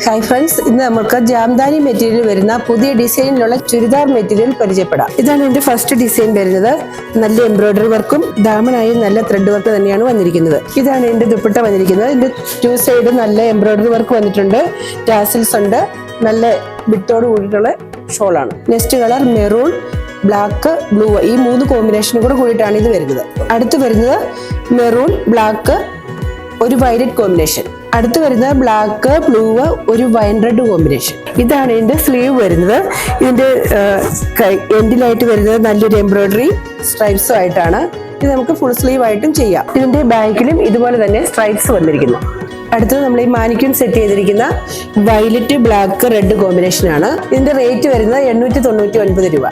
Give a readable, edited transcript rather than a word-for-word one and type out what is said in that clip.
Hi friends, ഇന്ന് നമുക്ക് Jamdani material വരുന്ന പുതിയ ഡിസൈനിലുള്ള ചുരിദാർ മെറ്റീരിയൽ പരിചയപ്പെടാം. ഇതാണ് എൻ്റെ ഫസ്റ്റ് ഡിസൈൻ വരുന്നത്. നല്ല എംബ്രോയിഡറി വർക്കും ദാമനായി നല്ല ത്രെഡ് വർക്ക് തന്നെയാണ് വന്നിരിക്കുന്നത്. ഇതാണ് എൻ്റെ ദുപ്പട്ട വന്നിരിക്കുന്നത്. ഇതിന്റെ 2 സൈഡ് നല്ല എംബ്രോയിഡറി വർക്ക് വന്നിട്ടുണ്ട്. ടാസിൽസ് ഉണ്ട്. നല്ല ബിത്തോട് കൂടിയിട്ടുള്ള ഷോളാണ്. Next colour maroon, black, blue, ഈ 3 കോമ്പിനേഷനും കൂടെ കൂടിയിട്ടാണ് ഇത് വരുന്നത്. അടുത്ത് വരുന്നത് മെറൂൺ, ബ്ലാക്ക്, ഒരു വയലറ്റ് കോമ്പിനേഷൻ. അടുത്ത് വരുന്നത് ബ്ലാക്ക്, ബ്ലൂ, ഒരു വൈൻ റെഡ് കോമ്പിനേഷൻ. ഇതാണ് ഇതിന്റെ സ്ലീവ് വരുന്നത്. ഇതിന്റെ എൻഡിലായിട്ട് വരുന്നത് നല്ലൊരു എംബ്രോയിഡറി സ്ട്രൈപ്സും ആയിട്ടാണ്. ഇത് നമുക്ക് ഫുൾ സ്ലീവ് ആയിട്ടും ചെയ്യാം. ഇതിന്റെ ബാക്കിലും ഇതുപോലെ തന്നെ സ്ട്രൈപ്സ് വന്നിരിക്കുന്നു. അടുത്തത് നമ്മൾ ഈ മാനിക്യൂൻ സെറ്റ് ചെയ്തിരിക്കുന്ന വയലറ്റ്, ബ്ലാക്ക്, റെഡ് കോമ്പിനേഷൻ ആണ്. ഇതിന്റെ റേറ്റ് വരുന്നത് 899 രൂപ.